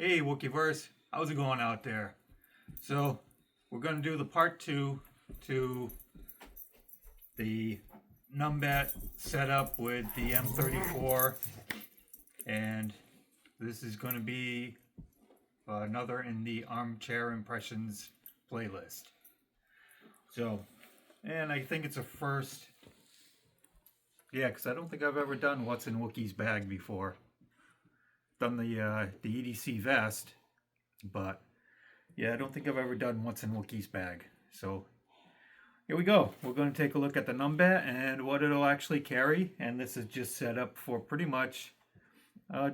Hey Wookiverse, how's it going out there? So, we're going to do the part 2 to the numbat setup with the M34, and this is going to be another in the Armchair Impressions playlist. So, and I think it's a first, because I don't think I've ever done what's in Wookie's bag before. Done the EDC vest, but yeah, I don't think I've ever done what's in Wookie's bag. So here we go. We're going to take a look at the numbat and what it'll actually carry, and this is just set up for pretty much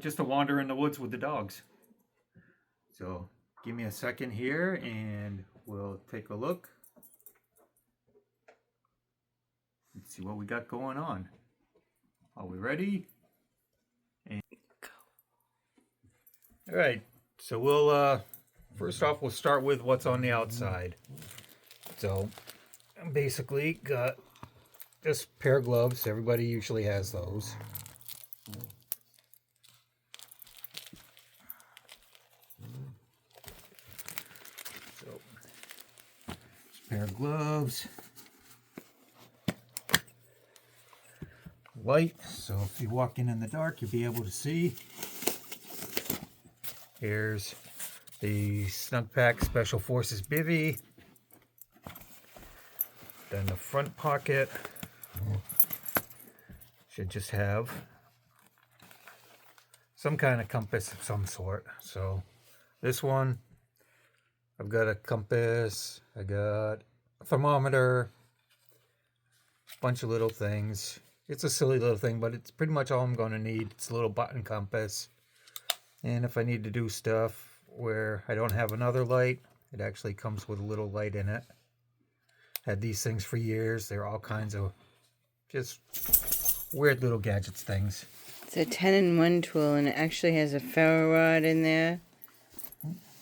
just to wander in the woods with the dogs. So give me a second here and we'll take a look. Let's see what we got going on. Are we ready? All right, so we'll first off we'll start with what's on the outside. So basically got this pair of gloves. Everybody usually has those. So this pair of gloves. Light, so if you're walking in the dark you'll be able to see. Here's the Snug Pack Special Forces bivvy. Then the front pocket should just have some kind of compass of some sort. So this one, I've got a compass, I got a thermometer, a bunch of little things. It's a silly little thing, but it's pretty much all I'm going to need. It's a little button compass. And if I need to do stuff where I don't have another light, it actually comes with a little light in it. Had these things for years. They're all kinds of just weird little gadgets things. It's a 10-in-1 tool, and it actually has a ferro rod in there.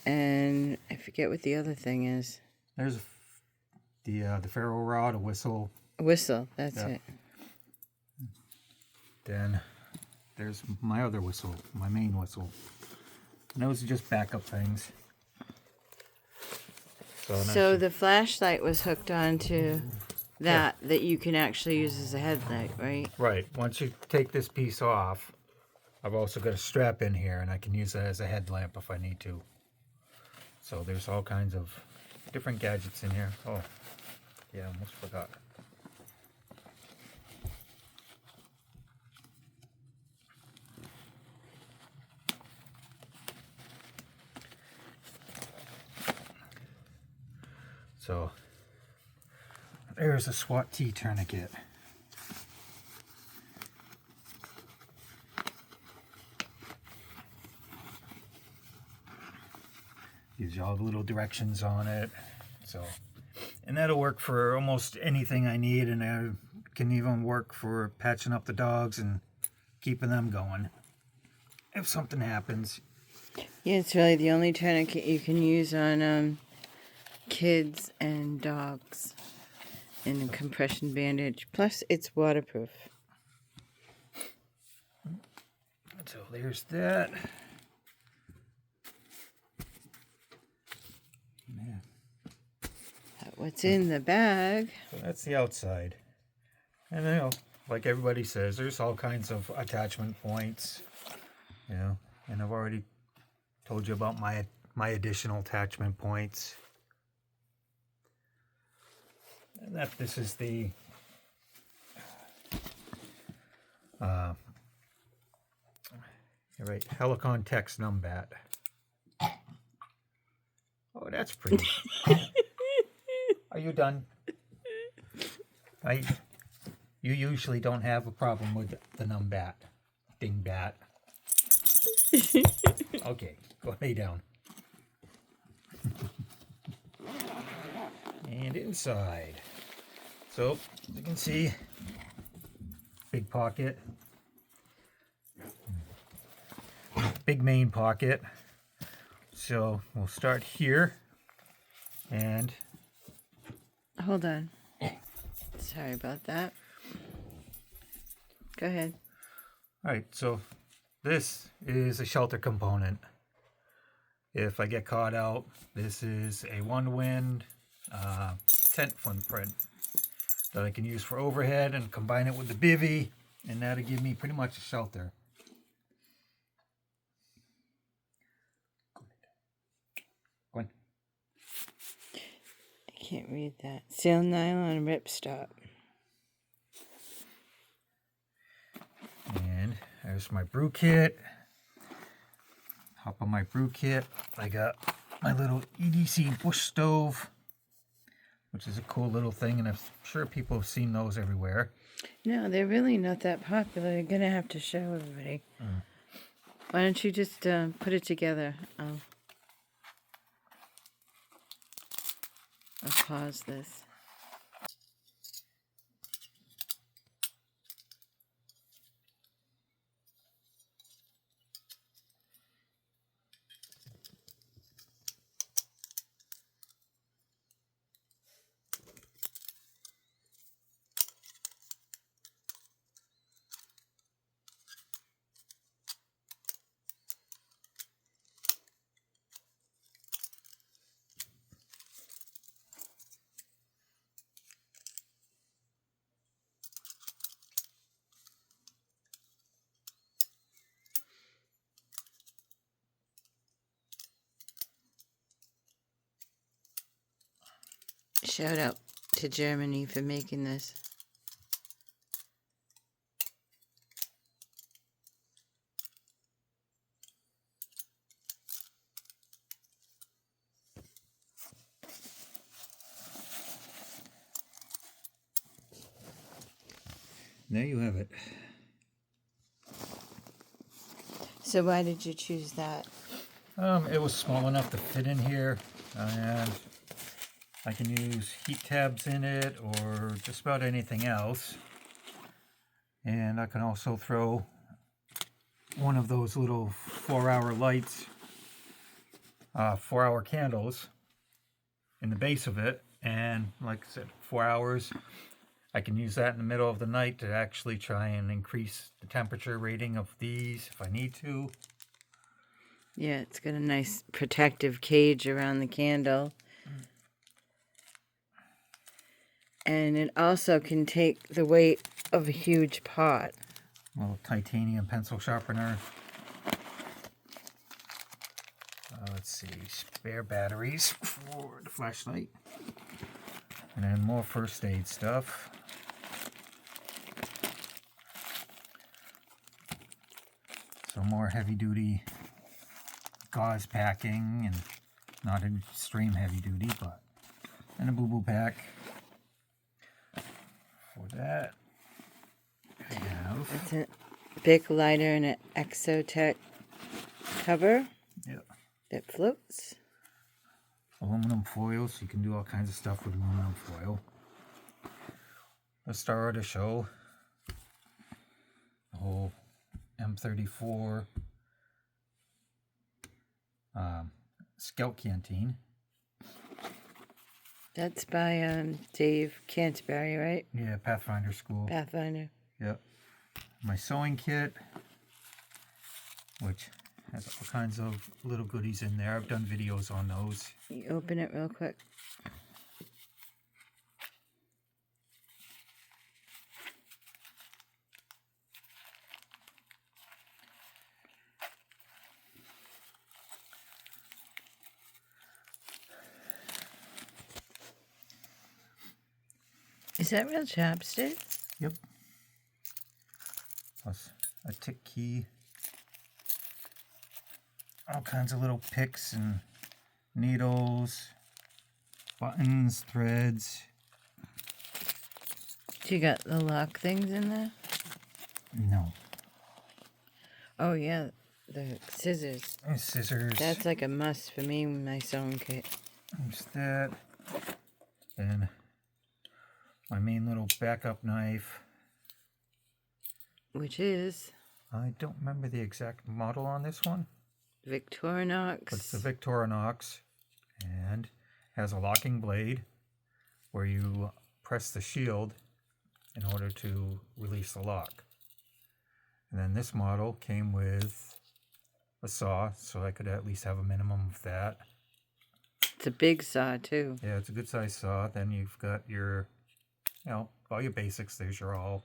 And I forget what the other thing is. There's the ferro rod, a whistle. A whistle, that's Yeah. it. Then there's my other whistle, my main whistle. And those are just backup things. So the flashlight was hooked onto that you can actually use as a headlight, right? Right. Once you take this piece off, I've also got a strap in here, and I can use that as a headlamp if I need to. So there's all kinds of different gadgets in here. Oh, yeah, almost forgot. So there's a SWAT T tourniquet. Gives you all the little directions on it. So, and that'll work for almost anything I need, and it can even work for patching up the dogs and keeping them going if something happens. Yeah, it's really the only tourniquet you can use on kids and dogs in a compression bandage. Plus, it's waterproof. So there's that. Yeah. What's in the bag? So that's the outside. And you know, like everybody says, there's all kinds of attachment points. You know, and I've already told you about my additional attachment points. And that this is the helikon-tex numbat. Oh, that's pretty. Are you done? You usually don't have a problem with the numbat. Dingbat. Okay, go lay down. And inside. So, as you can see, big pocket. Big main pocket. So, we'll start here. And Hold on. Sorry about that. Go ahead. All right, so this is a shelter component. if I get caught out. This is a one-wind tent footprint that I can use for overhead and combine it with the bivvy, and that'll give me pretty much a shelter. Go on. I can't read that. Seal nylon ripstop. And there's my brew kit. Hop on my brew kit. I got my little EDC bush stove, which is a cool little thing, and I'm sure people have seen those everywhere. No, they're really not that popular. You're gonna have to show everybody. Why don't you just put it together? I'll pause this. Shout out to Germany for making this. There you have it. So why did you choose that? It was small enough to fit in here, and I can use heat tabs in it or just about anything else. And I can also throw one of those little 4-hour lights, 4-hour candles in the base of it. And like I said, 4 hours, I can use that in the middle of the night to actually try and increase the temperature rating of these if I need to. Yeah, it's got a nice protective cage around the candle. And it also can take the weight of a huge pot. Little titanium pencil sharpener. Let's see, spare batteries for the flashlight. And then more first aid stuff. Some more heavy duty gauze packing, and not extreme heavy duty, but, and a boo-boo pack. For that, I have... It's a Bic lighter and an Exotech cover that floats. Aluminum foil, so you can do all kinds of stuff with aluminum foil. The star of the show, the whole M34 Scout Canteen. That's by Dave Canterbury, right? Yeah, Pathfinderschool. Pathfinder. Yep. My sewing kit, which has all kinds of little goodies in there. I've done videos on those. You open it real quick. Is that real chapstick? Yep. Plus a tick key. All kinds of little picks and needles, buttons, threads. You got the lock things in there? No. Oh yeah, the scissors. And scissors. That's like a must for me with my sewing kit. There's that. Then my main little backup knife. Which is? I don't remember the exact model on this one. Victorinox. But it's a Victorinox, and has a locking blade where you press the shield in order to release the lock. And then this model came with a saw, so I could at least have a minimum of that. It's a big saw too. Yeah, it's a good size saw. Then you've got your, all your basics. There's your awl.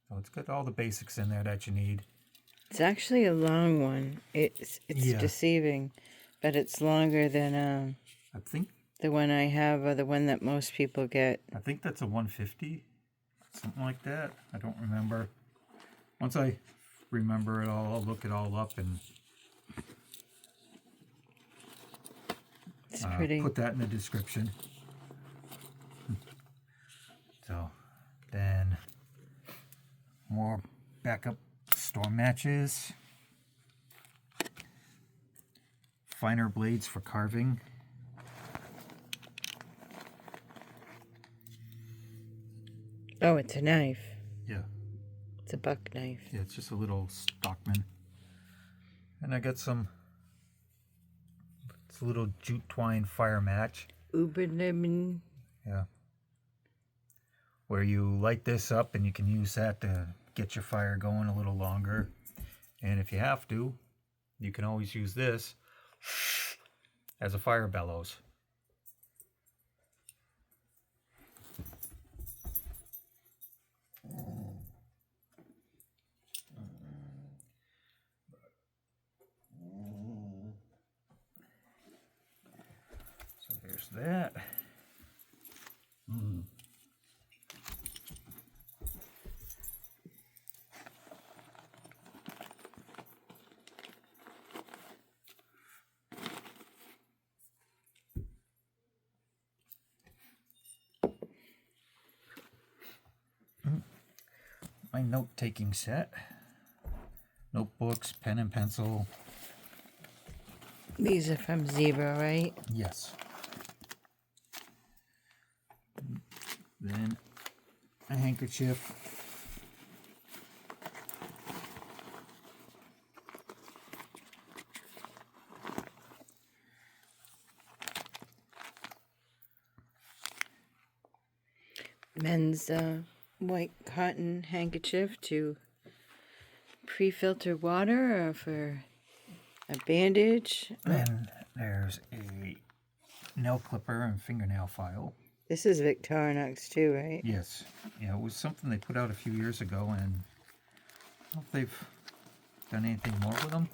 So it's got all the basics in there that you need. It's actually a long one. It's deceiving, but it's longer than I think the one I have or the one that most people get. I think that's a 150, something like that. I don't remember. Once I remember it all, I'll look it all up and it's pretty. Put that in the description. So then more backup storm matches, finer blades for carving, Oh, it's a knife. yeah, It's a buck knife. yeah, it's just a little Stockman. And I got it's a little jute twine fire match. Uberlemon. Yeah. Where you light this up and you can use that to get your fire going a little longer. And if you have to, you can always use this as a fire bellows. So there's that. My note-taking set. Notebooks, pen and pencil. These are from Zebra, right? Yes. Then a handkerchief. Men's white cotton handkerchief to pre-filter water or for a bandage. And there's a nail clipper and fingernail file. This is Victorinox too, right? Yes. Yeah, it was something they put out a few years ago, and I don't know if they've done anything more with them.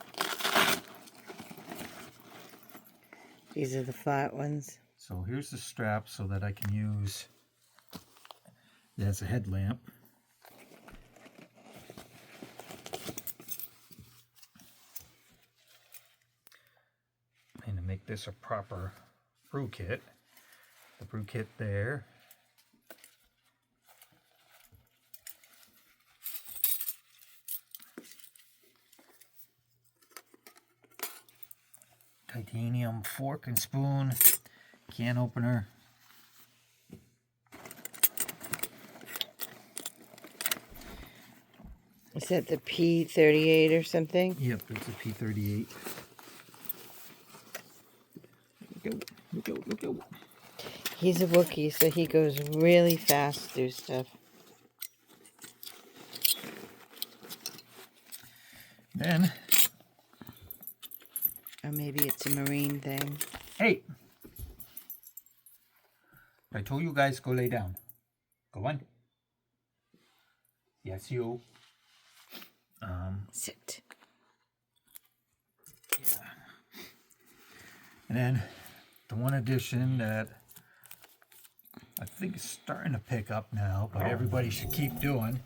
These are the flat ones. So here's the strap so that I can use it as a headlamp. And to make this a proper brew kit, the brew kit there. Titanium fork and spoon, can opener. Is that the P38 or something? Yep, it's a P38. Look out. He's a Wookiee, so he goes really fast through stuff. Then, Or maybe it's a marine thing. hey! I told you guys go lay down. Go on. Yes, you. Sit. Yeah. And then the one addition that I think is starting to pick up now, but everybody should keep doing,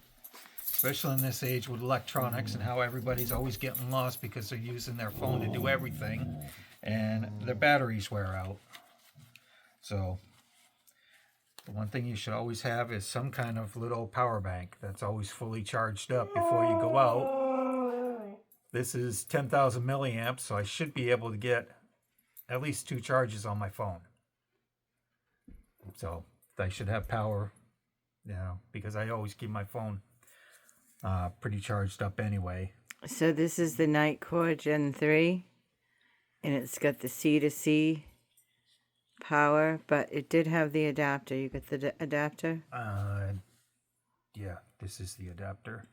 especially in this age with electronics and how everybody's always getting lost because they're using their phone to do everything and their batteries wear out. So the one thing you should always have is some kind of little power bank that's always fully charged up before you go out. This is 10,000 milliamps, so I should be able to get at least 2 charges on my phone. So I should have power, because I always keep my phone pretty charged up anyway. So this is the Nightcore Gen 3, and it's got the C to C power, but it did have the adapter. You got the adapter? Yeah, this is the adapter.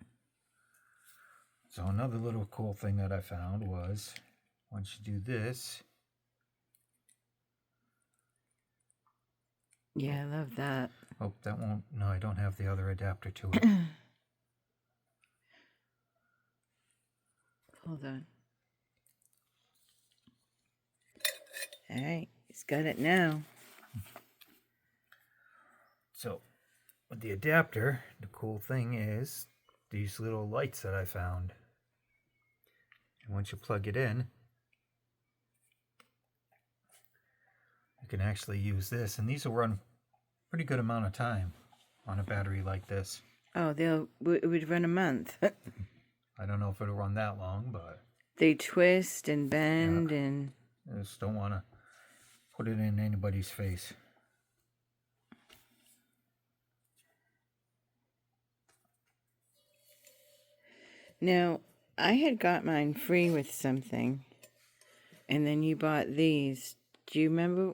So another little cool thing that I found was, once you do this, Yeah, I love that. oh, that won't, no, I don't have the other adapter to it. Hold on. All right, he's got it now. So, with the adapter, the cool thing is these little lights that I found. And once you plug it in, you can actually use this. And these will run pretty good amount of time on a battery like this. Oh, it would run a month. I don't know if it'll run that long, but... They twist and bend and... I just don't want to put it in anybody's face. Now, I had got mine free with something, and then you bought these. Do you remember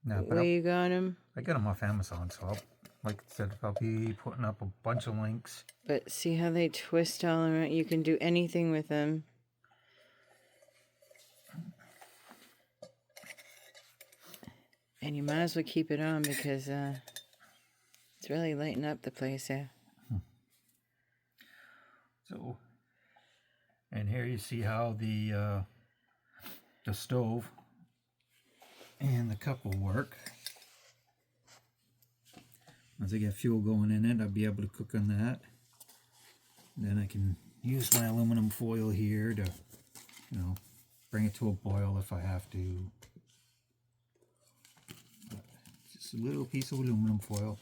where you got them? I got them off Amazon, so like I said, I'll be putting up a bunch of links. But see how they twist all around? You can do anything with them. And you might as well keep it on because it's really lighting up the place there. So, and here you see how the stove and the cup will work. Once I get fuel going in it, I'll be able to cook on that. Then I can use my aluminum foil here to, you know, bring it to a boil if I have to. Just a little piece of aluminum foil.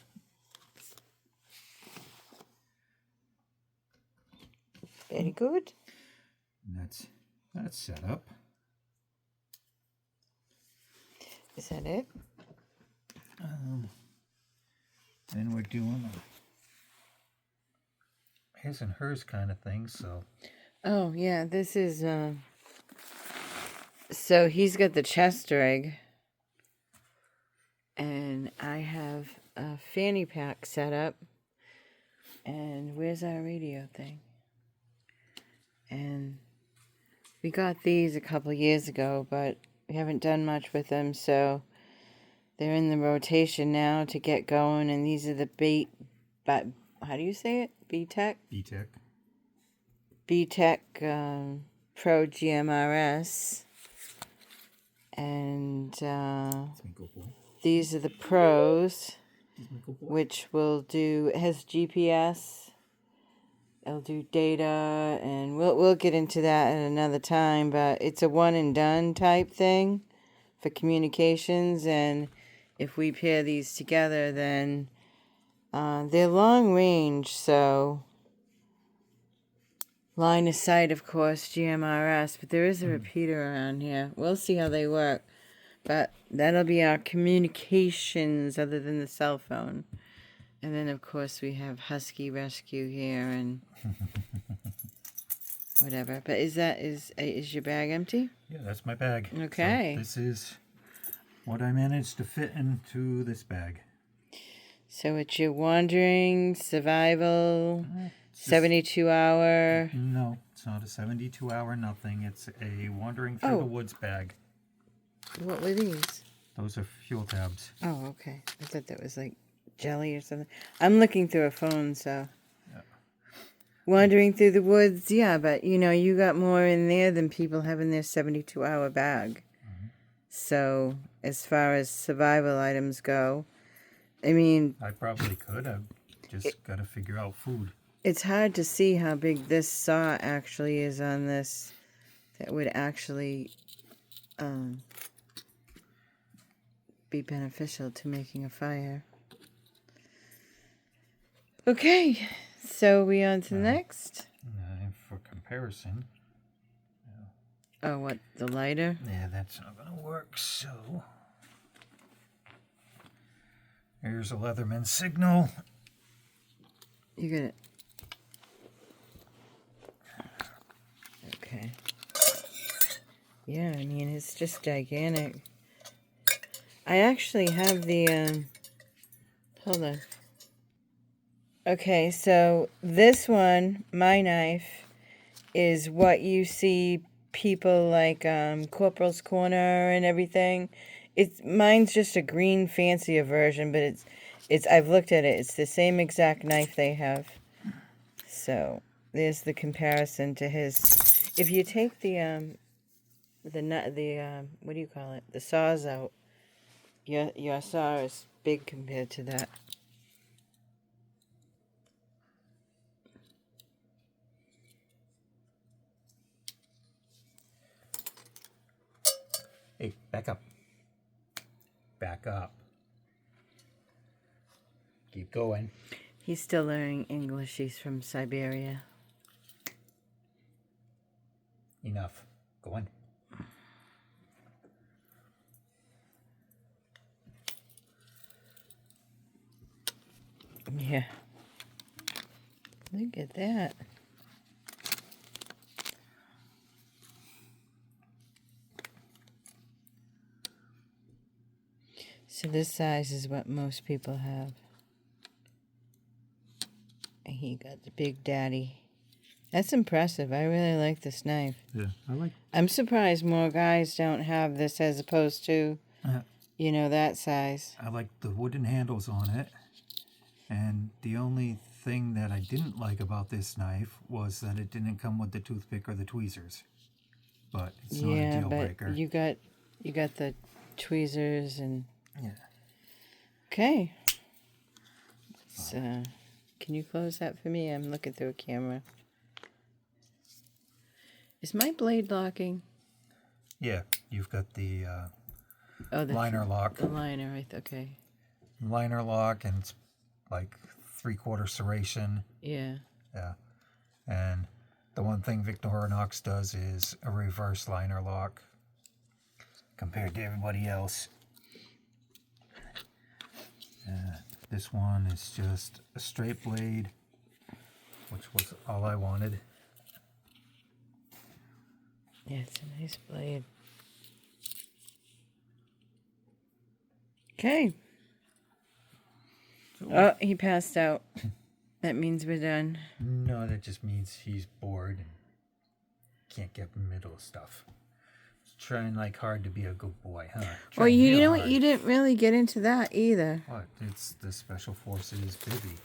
Very good. And that's set up. Is that it? Then we're doing a his and hers kind of thing, so. Oh, yeah, this is, so he's got the chester egg. And I have a fanny pack set up. And where's our radio thing? And we got these a couple years ago, but we haven't done much with them, so they're in the rotation now to get going. And these are the how do you say it? B-Tech? B-Tech. B-Tech Pro GMRS. And these are the Pros, which will do, it has GPS. It'll do data, and we'll get into that at another time, but it's a one and done type thing for communications, and if we pair these together, then they're long range, so line of sight, of course, GMRS, but there is a repeater around here. We'll see how they work, but that'll be our communications other than the cell phone. And then, of course, we have Husky Rescue here and whatever. But is your bag empty? Yeah, that's my bag. Okay. So this is what I managed to fit into this bag. So it's your wandering, survival, 72-hour... No, it's not a 72-hour nothing. It's a wandering through the woods bag. What were these? Those are fuel tabs. Oh, okay. I thought that was like jelly or something. I'm looking through a phone, so... Yeah. Wandering through the woods, yeah, but, you know, you got more in there than people have in their 72-hour bag. Mm-hmm. So, as far as survival items go, I mean... I probably could. I've just got to figure out food. It's hard to see how big this saw actually is on this. That would actually be beneficial to making a fire. Okay, so we on to the next? For comparison. Oh, what, the lighter? Yeah, that's not going to work, so... Here's a Leatherman signal. You get it. Okay. Yeah, I mean, it's just gigantic. I actually have the, hold on. Okay, so this one, my knife, is what you see people like Corporal's Corner and everything. Mine's just a green fancier version, but it's I've looked at it. It's the same exact knife they have. So there's the comparison to his. If you take the what do you call it? The saws out. Your saw is big compared to that. Hey, back up. Back up. Keep going. He's still learning English. He's from Siberia. Enough. Go on. Yeah. Look at that. So this size is what most people have. And he got the Big Daddy. That's impressive. I really like this knife. Yeah, I'm surprised more guys don't have this as opposed to, that size. I like the wooden handles on it. And the only thing that I didn't like about this knife was that it didn't come with the toothpick or the tweezers. But it's not a deal breaker. You got the tweezers and. Yeah. Okay. So, can you close that for me? I'm looking through a camera. Is my blade locking? Yeah, you've got the the liner lock. The liner, right? Okay. Liner lock, and it's like 3/4 serration. Yeah. Yeah. And the one thing victorinox does is a reverse liner lock compared to everybody else. This one is just a straight blade, which was all I wanted. Yeah, it's a nice blade. Okay. Oh, he passed out. That means we're done. No, that just means he's bored and can't get in the middle of stuff. He's trying like hard to be a good boy, huh? Well, you know what? You didn't really get into that either. What? It's the Special Forces bivvy.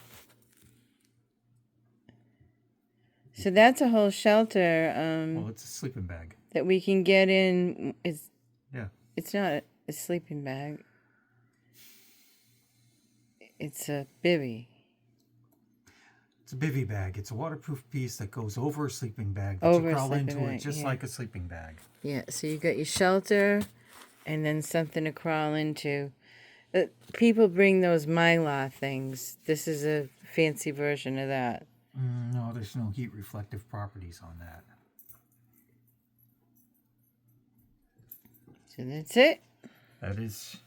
So that's a whole shelter. Well, it's a sleeping bag. That we can get in. Yeah. It's not a sleeping bag. It's a bivvy. It's a bivvy bag. It's a waterproof piece that goes over a sleeping bag. But you crawl into it just like a sleeping bag. Yeah, so you got your shelter and then something to crawl into. People bring those Mylar things. This is a fancy version of that. No, there's no heat reflective properties on that. So that's it. That is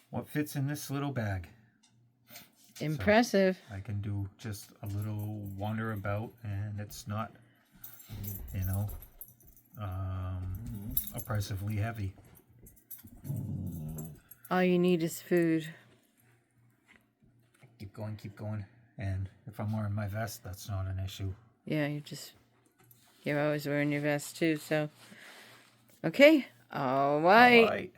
what fits in this little bag. Impressive. So I can do just a little wander about, and it's not, oppressively heavy. All you need is food. Keep going. And if I'm wearing my vest, that's not an issue. Yeah, you're always wearing your vest too, so. Okay. All right.